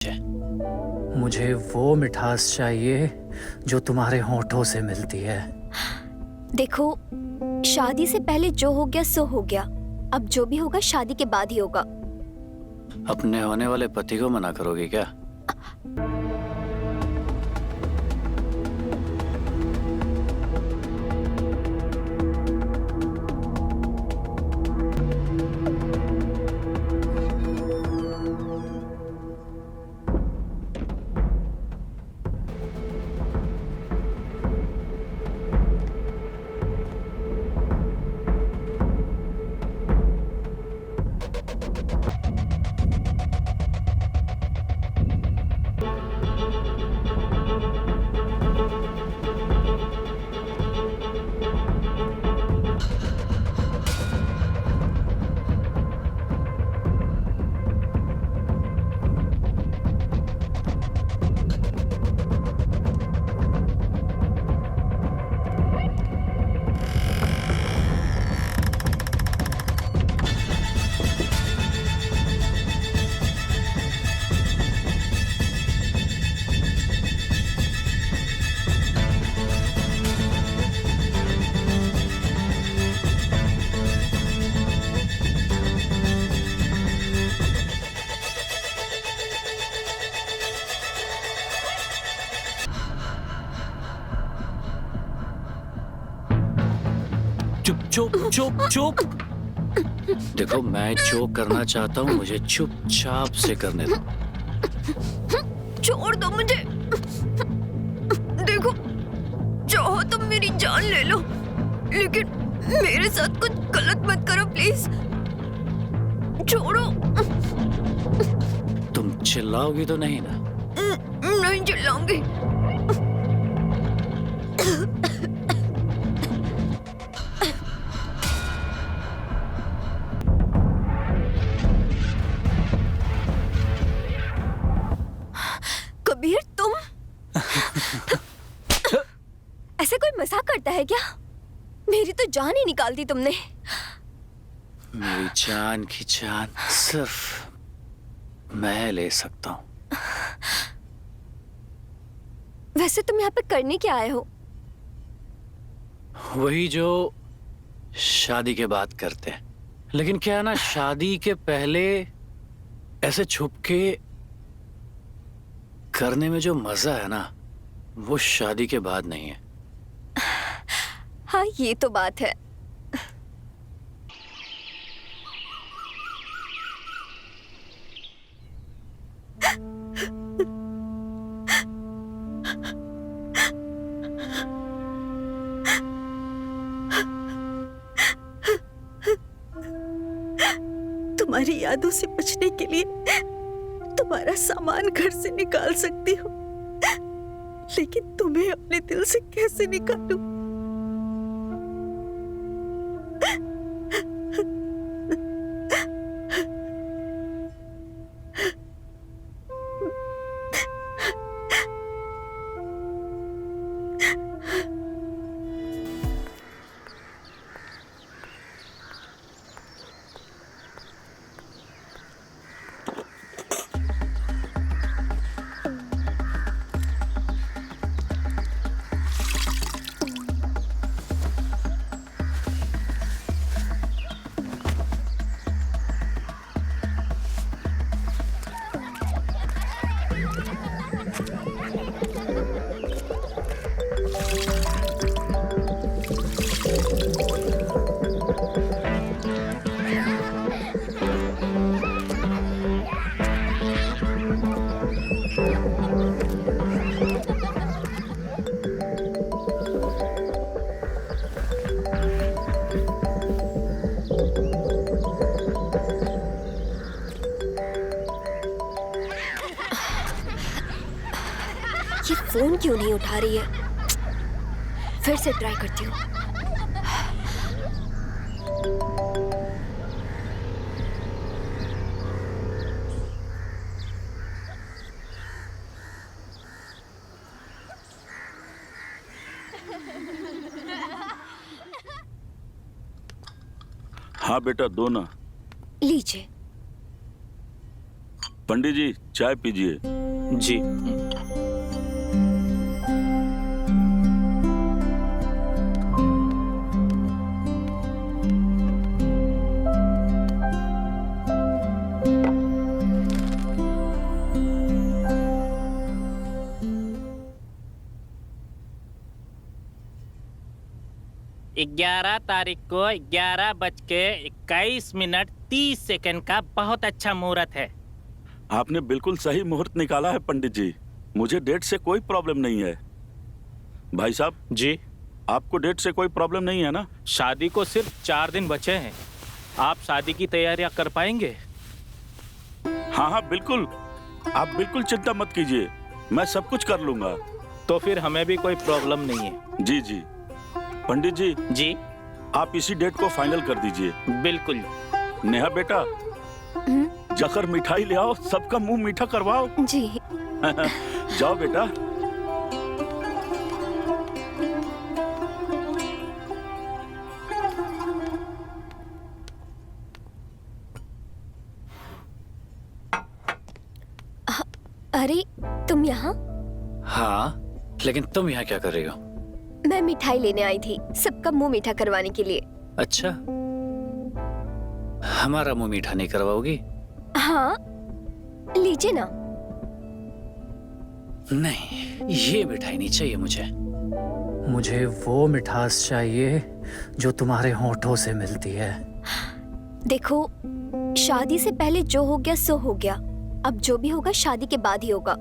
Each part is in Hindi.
मुझे वो मिठास चाहिए जो तुम्हारे होठों से मिलती है। देखो, शादी से पहले जो हो गया सो हो गया। अब जो भी होगा शादी के बाद ही होगा। अपने होने वाले पति को मना करोगी क्या? चुप चुप चुप चुप। देखो, मैं जो करना चाहता हूँ मुझे चुपचाप से करने दो। छोड़ दो मुझे। देखो, चाहो तो मेरी जान ले लो, लेकिन मेरे साथ कुछ गलत मत करो प्लीज। छोड़ो। तुम चिल्लाओगी तो नहीं ना? नहीं चिल्लाऊंगी। कबीर, तुम ऐसे कोई मजाक करता है क्या? मेरी तो जान ही निकाल दी तुमने। मेरी जान की जान सिर्फ मैं ले सकता हूँ। वैसे तुम यहाँ पे करने क्या आए हो? वही जो शादी के बाद करते हैं, लेकिन क्या है ना, शादी के पहले ऐसे छुप के करने में जो मजा है ना, वो शादी के बाद नहीं है। हाँ, ये तो बात है। तुम्हारी यादों से बचने के लिए तुम्हारा सामान घर से निकाल सकती हूँ, लेकिन तुम्हें अपने दिल से कैसे निकालूं? ये फोन क्यों नहीं उठा रही है? फिर से ट्राई करती हूँ। हाँ बेटा, दो ना। लीजिए। पंडित जी चाय पीजिए। जी। ग्यारह तारीख को 11:21:30 का बहुत अच्छा मुहूर्त है। आपने बिल्कुल सही मुहूर्त निकाला है पंडित जी। मुझे डेट से कोई प्रॉब्लम नहीं है। भाई साहब जी, आपको डेट से कोई प्रॉब्लम नहीं है ना? शादी को सिर्फ 4 दिन बचे हैं। आप शादी की तैयारियां कर पाएंगे? हाँ हाँ बिल्कुल, आप बिल्कुल चिंता मत कीजिए, मैं सब कुछ कर लूंगा। तो फिर हमें भी कोई प्रॉब्लम नहीं है। जी जी। पंडित जी जी आप इसी डेट को फाइनल कर दीजिए। बिल्कुल। नेहा बेटा, जाकर मिठाई ले आओ, सबका मुंह मीठा करवाओ। जी। जाओ बेटा। अरे तुम यहाँ? हाँ, लेकिन तुम यहाँ क्या कर रही हो? मैं मिठाई लेने आई थी, सबका मुंह मीठा करवाने के लिए। अच्छा, हमारा मुंह मीठा नहीं करवाओगी? हाँ, लीजिए ना। नहीं, ये मिठाई नहीं चाहिए मुझे। मुझे वो मिठास चाहिए जो तुम्हारे होठों से मिलती है। देखो, शादी से पहले जो हो गया सो हो गया। अब जो भी होगा शादी के बाद ही होगा।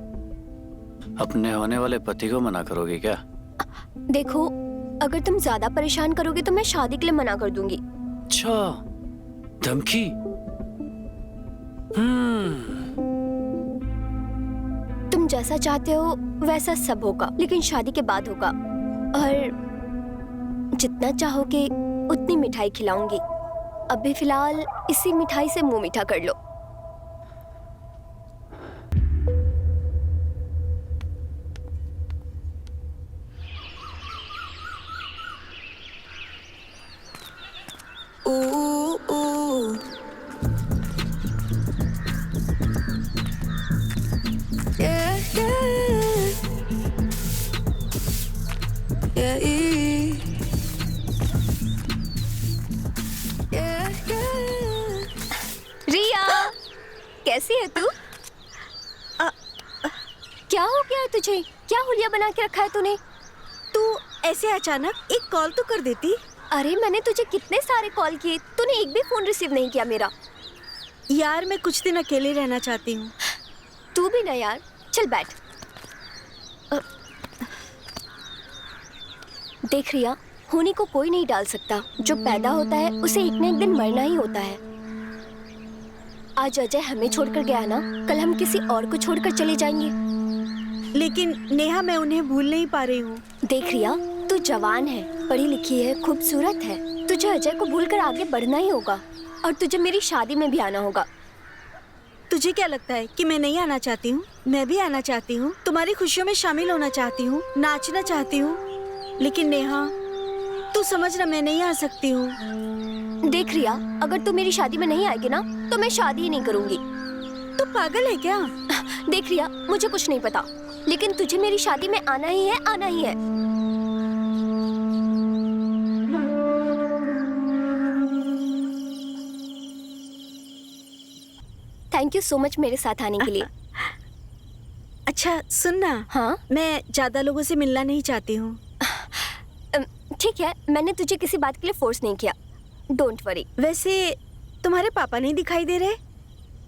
अपने होने वाले पति को मना करोगी क्या? देखो, अगर तुम ज्यादा परेशान करोगे तो मैं शादी के लिए मना कर दूंगी। अच्छा, धमकी? तुम जैसा चाहते हो वैसा सब होगा, लेकिन शादी के बाद होगा। और जितना चाहोगे उतनी मिठाई खिलाऊंगी। अभी फिलहाल इसी मिठाई से मुंह मीठा कर लो। रिया, कैसी है तू? क्या हो गया है तुझे? क्या हुलिया बना के रखा है तूने? तू ऐसे अचानक एक कॉल तो कर देती। अरे मैंने तुझे कितने सारे कॉल किए, तूने एक भी फोन रिसीव नहीं किया मेरा। यार मैं कुछ दिन अकेले रहना चाहती हूँ। तू भी ना यार, चल बैठ। देख रिया, होने को कोई नहीं डाल सकता। जो पैदा होता है उसे एक न एक दिन मरना ही होता है। आज अजय हमें छोड़कर गया ना, कल हम किसी और को छोड़कर चले जाएंगे। लेकिन नेहा, मैं उन्हें भूल नहीं पा रही हूँ। देख रिया, तू जवान है, पढ़ी लिखी है, खूबसूरत है। तुझे अजय को भूलकर आगे बढ़ना ही होगा और तुझे मेरी शादी में भी आना होगा। तुझे क्या लगता है कि मैं नहीं आना चाहती हूँ? मैं भी आना चाहती हूँ, तुम्हारी खुशियों में शामिल होना चाहती हूँ, नाचना चाहती हूँ। लेकिन नेहा, तू समझ ना, मैं नहीं आ सकती हूँ। देख रिया, अगर तू मेरी शादी में नहीं आएगी ना तो मैं शादी ही नहीं करूंगी। तू पागल है क्या? देख रिया, मुझे कुछ नहीं पता, लेकिन तुझे मेरी शादी में आना ही है, आना ही है। थैंक यू सो मच मेरे साथ आने के लिए। अच्छा सुन ना। हाँ? मैं ज्यादा लोगों से मिलना नहीं चाहती हूँ। ठीक है, मैंने तुझे किसी बात के लिए फोर्स नहीं किया। Don't worry. वैसे तुम्हारे पापा नहीं दिखाई दे रहे?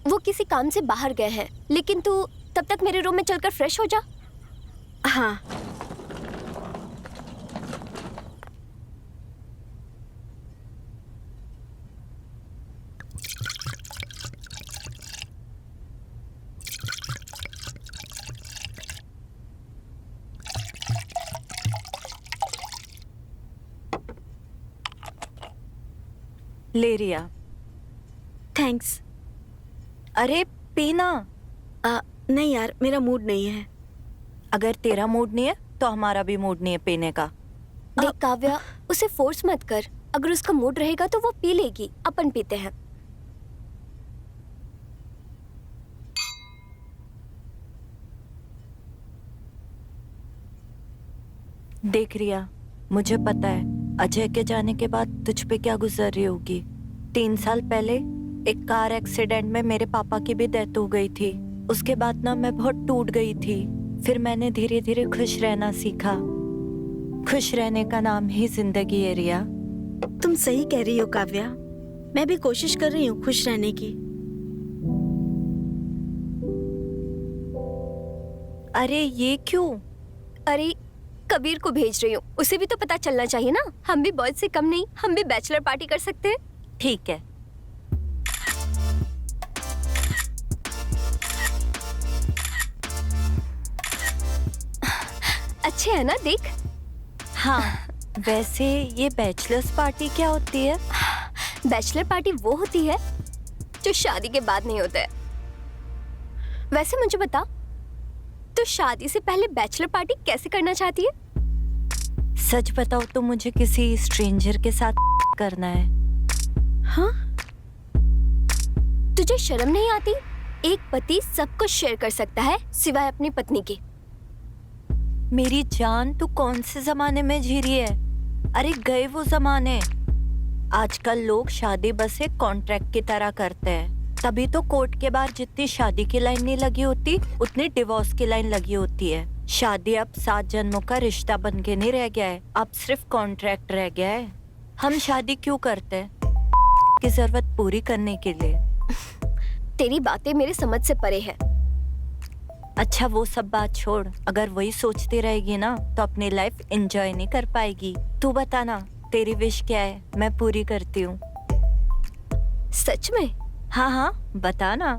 वो किसी काम से बाहर गए हैं, लेकिन तू तब तक मेरे रूम में चलकर फ्रेश हो जा। हाँ। ले रिया। थैंक्स। अरे पीना। नहीं यार, मेरा मूड नहीं है। अगर तेरा मूड नहीं है तो हमारा भी मूड नहीं है पीने का। देख काव्या, उसे फोर्स मत कर। अगर उसका मूड रहेगा तो वो पी लेगी। अपन पीते हैं। देख रिया, मुझे पता है अजय के जाने के बाद तुझ पे क्या गुजर रही होगी। 3 साल पहले एक कार एक्सीडेंट में मेरे पापा की भी डेथ हो गई थी। उसके बाद ना मैं बहुत टूट गई थी। फिर मैंने धीरे धीरे खुश रहना सीखा। खुश रहने का नाम ही जिंदगी है रिया। तुम सही कह रही हो काव्या, मैं भी कोशिश कर रही हूँ खुश रहने की। अरे ये क्यों? अरे कबीर को भेज रही हूँ, उसे भी तो पता चलना चाहिए ना। हम भी बॉयज से कम नहीं, हम भी बैचलर पार्टी कर सकते हैं। ठीक है। अच्छे है ना, देख। हाँ, वैसे ये बैचलर्स पार्टी क्या होती है? बैचलर पार्टी वो होती है जो शादी के बाद नहीं होता है। वैसे मुझे बता, तो शादी से पहले बैचलर पार्टी कैसे करना चाहती है? सच बताओ तो मुझे किसी स्ट्रेंजर के साथ करना है। हाँ? तुझे शर्म नहीं आती? एक पति सब कुछ शेयर कर सकता है सिवाय अपनी पत्नी के। मेरी जान, तू कौन से जमाने में जी रही है? अरे गए वो जमाने। आजकल लोग शादी बस एक कॉन्ट्रैक्ट की तरह करते हैं। तभी तो कोर्ट के बाहर जितनी शादी की लाइन नहीं लगी होती, उतनी डिवोर्स की लाइन लगी होती है। शादी अब 7 जन्मों का रिश्ता बन के नहीं रह गया है, अब सिर्फ कॉन्ट्रैक्ट रह गया है। हम शादी क्यों करते हैं? की जरूरत पूरी करने के लिए। तेरी बातें मेरे समझ से परे है। अच्छा वो सब बात छोड़, अगर वही सोचती रहेगी ना तो अपनी लाइफ एंजॉय नहीं कर पाएगी। तू बता ना, तेरी विश क्या है? मैं पूरी करती हूँ। सच में? हाँ हाँ बता ना।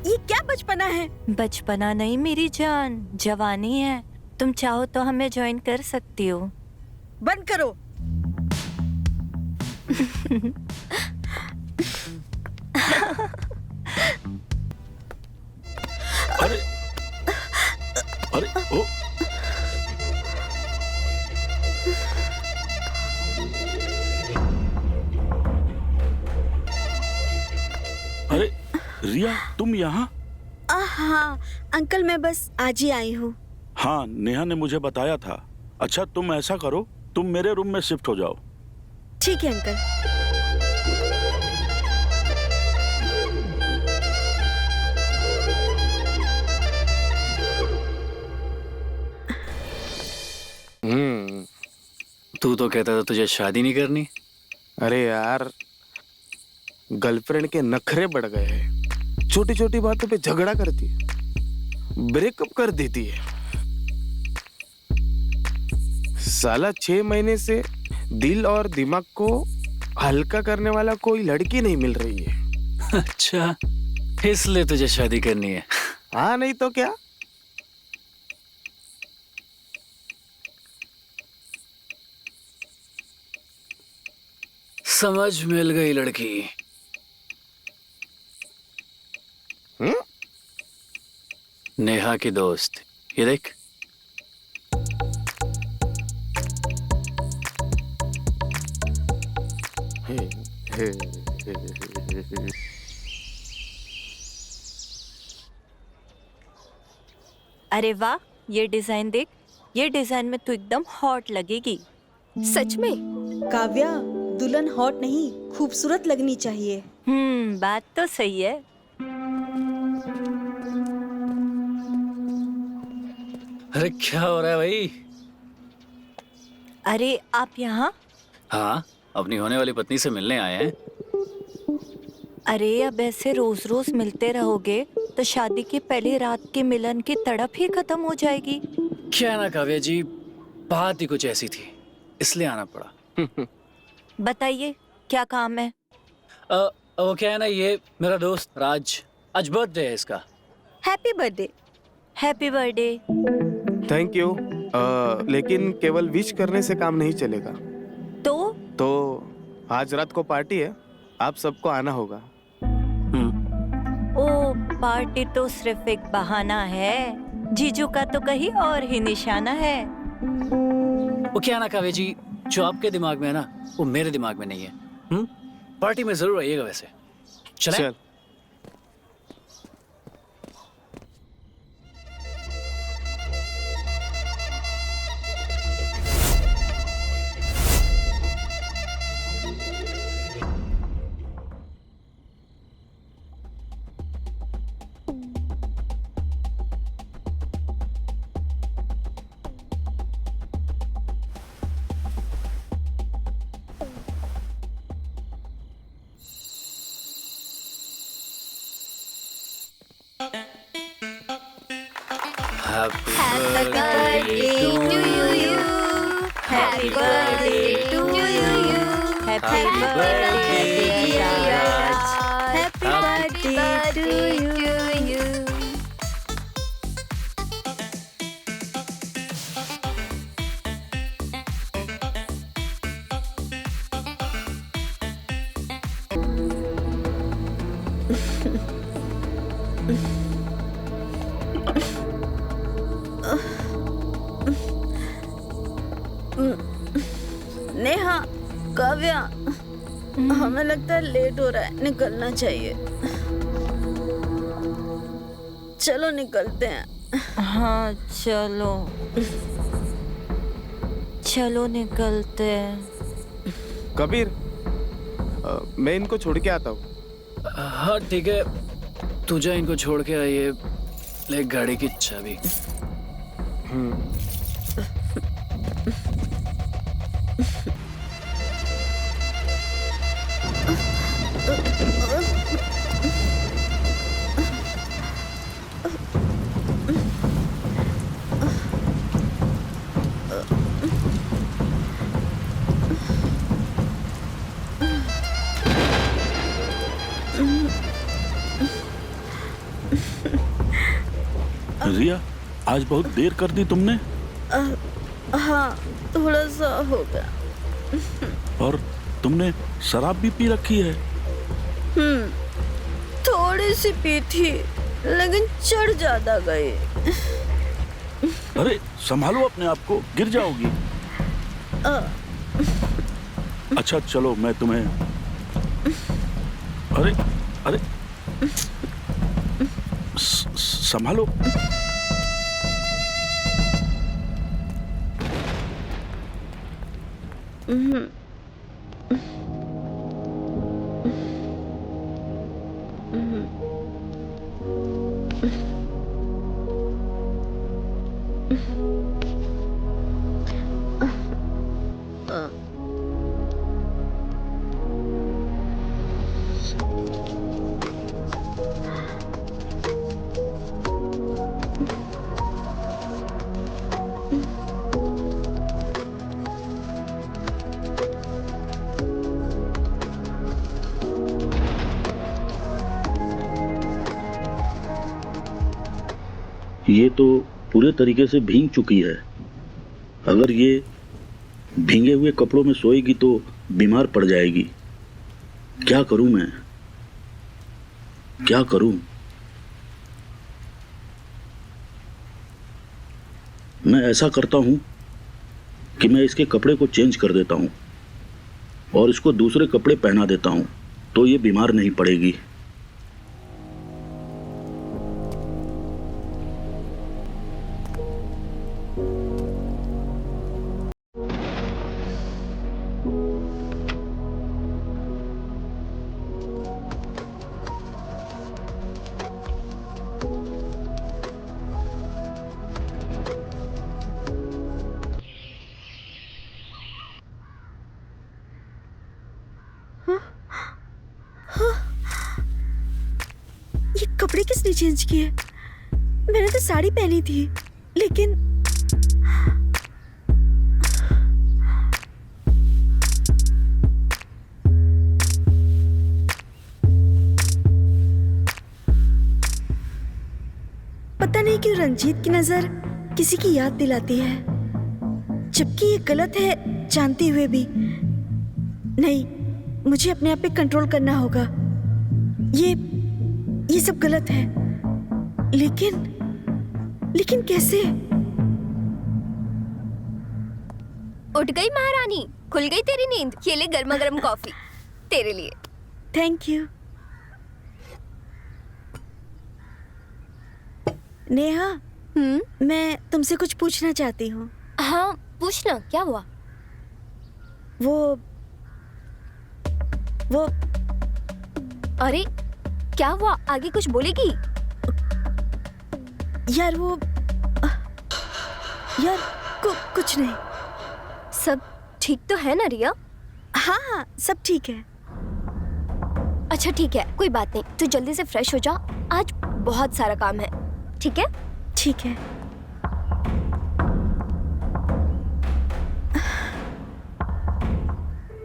ये क्या बचपना है? बचपना नहीं मेरी जान, जवानी है। तुम चाहो तो हमें ज्वाइन कर सकती हो। बंद करो। अरे अरे ओ अरे रिया, तुम यहाँ? हाँ अंकल, मैं बस आज ही आई हूँ। हाँ, नेहा ने मुझे बताया था। अच्छा तुम ऐसा करो, तुम मेरे रूम में शिफ्ट हो जाओ। ठीक है अंकल। तू तो कहता था तुझे शादी नहीं करनी। अरे यार, गर्लफ्रेंड के नखरे बढ़ गए हैं। छोटी छोटी बातों पे झगड़ा करती है, ब्रेकअप कर देती है। साला 6 महीने से दिल और दिमाग को हल्का करने वाला कोई लड़की नहीं मिल रही है। अच्छा, इसलिए तुझे शादी करनी है? हाँ नहीं तो क्या। समझ मिल गई लड़की। नेहा की दोस्त, ये देख। अरे वाह, ये डिजाइन देख। ये डिजाइन में तू एकदम हॉट लगेगी। सच में? काव्या, दुल्हन हॉट नहीं खूबसूरत लगनी चाहिए। बात तो सही है। अरे क्या हो रहा है भाई? अरे आप यहाँ? हाँ, अपनी होने वाली पत्नी से मिलने आए हैं। अरे अब ऐसे रोज रोज मिलते रहोगे तो शादी की पहली रात के मिलन की तड़प ही खत्म हो जाएगी। क्या ना काव्या जी, बात ही कुछ ऐसी थी, इसलिए आना पड़ा। बताइए क्या काम है? वो क्या है ना, ये मेरा दोस्त राज, आज बर्थडे है इसका। Happy birthday. Happy birthday. Thank you. लेकिन केवल विश करने से काम नहीं चलेगा। तो आज रात को पार्टी है, आप सबको आना होगा। ओ, पार्टी तो सिर्फ एक बहाना है। जीजू का तो कहीं और ही निशाना है। वो क्या ना काव्या जी, जो आपके दिमाग में है ना, वो मेरे दिमाग में नहीं है। पार्टी में जरूर आइएगा वैसे। चलें? चल। Happy Happy birthday birthday to to you. you. Happy birthday to you. Happy birthday, dear Raj. Happy birthday to you. Neha, Kavya, हमें लगता है लेट हो रहा है, निकलना चाहिए। चलो निकलते हैं। हाँ चलो, चलो निकलते हैं। कबीर, मैं इनको छोड़ के आता हूँ। हाँ ठीक है, तू जा इनको छोड़ के आइए, ले गाड़ी की चाबी। रिया, आज बहुत देर कर दी तुमने। हाँ, थोड़ा सा हो गया। और तुमने शराब भी पी रखी है। थोड़ी सी पी थी, लेकिन चढ़ ज्यादा गई। अरे संभालो अपने आप को, गिर जाओगी। अच्छा चलो, मैं तुम्हें। अरे अरे संभालो। ये तो पूरे तरीके से भीग चुकी है। अगर ये भीगे हुए कपड़ों में सोएगी तो बीमार पड़ जाएगी। क्या करूं मैं, क्या करूं? मैं ऐसा करता हूं कि मैं इसके कपड़े को चेंज कर देता हूं और इसको दूसरे कपड़े पहना देता हूं, तो ये बीमार नहीं पड़ेगी। ये कपड़े किसने चेंज किए? मैंने तो साड़ी पहनी थी, लेकिन पता नहीं क्यों रंजीत की नजर किसी की याद दिलाती है, जबकि ये गलत है जानते हुए भी। नहीं, मुझे अपने आप पे कंट्रोल करना होगा। ये सब गलत है, लेकिन कैसे? उठ गई महारानी, खुल गई तेरी नींद। ये ले गर्मा गर्म कॉफी तेरे लिए। Thank you. नेहा, मैं तुमसे कुछ पूछना चाहती हूँ। हाँ पूछना, क्या हुआ? वो अरे क्या हुआ, आगे कुछ बोलेगी? यार कुछ नहीं। सब ठीक तो है ना रिया? हाँ, सब ठीक है। अच्छा ठीक है, कोई बात नहीं, तू जल्दी से फ्रेश हो जा, आज बहुत सारा काम है। ठीक है? ठीक है।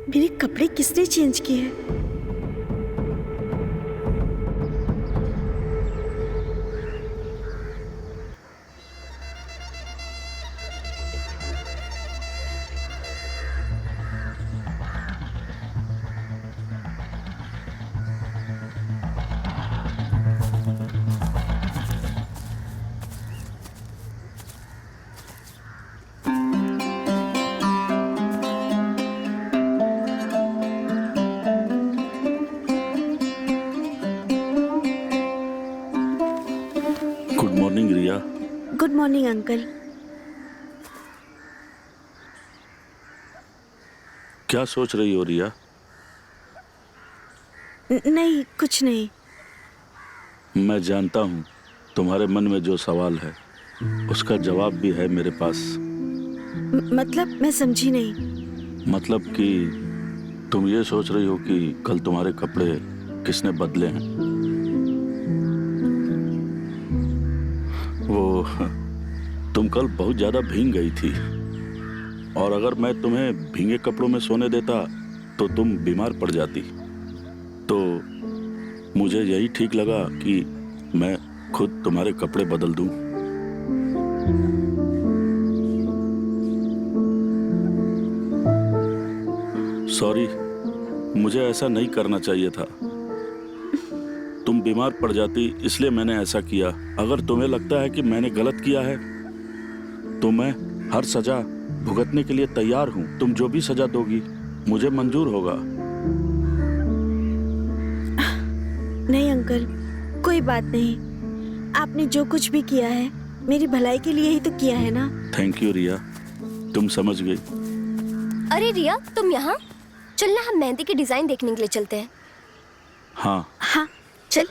मेरे कपड़े किसने चेंज किए हैं? Good morning Riya. Good morning uncle. क्या सोच रही हो रिया? नहीं, कुछ नहीं। मैं जानता हूँ तुम्हारे मन में जो सवाल है उसका जवाब भी है मेरे पास। मतलब मैं समझी नहीं। मतलब कि तुम ये सोच रही हो कि कल तुम्हारे कपड़े किसने बदले हैं। वो तुम कल बहुत ज्यादा भीग गई थी और अगर मैं तुम्हें भीगे कपड़ों में सोने देता तो तुम बीमार पड़ जाती। तो मुझे यही ठीक लगा कि मैं खुद तुम्हारे कपड़े बदल दूं। सॉरी, मुझे ऐसा नहीं करना चाहिए था। तुम बीमार पड़ जाती इसलिए मैंने ऐसा किया। अगर तुम्हें लगता है कि मैंने गलत किया है तो मैं हर सजा भुगतने के लिए तैयार हूं। तुम जो भी सजा दोगी मुझे मंजूर होगा। नहीं अंकल, कोई बात नहीं। आपने जो कुछ भी किया है मेरी भलाई के लिए ही तो किया है ना। थैंक यू रिया, तुम समझ गई। अरे रिया, तुम यहाँ? चलना हम मेहंदी की डिजाइन देखने के लिए चलते हैं। हाँ हाँ चल।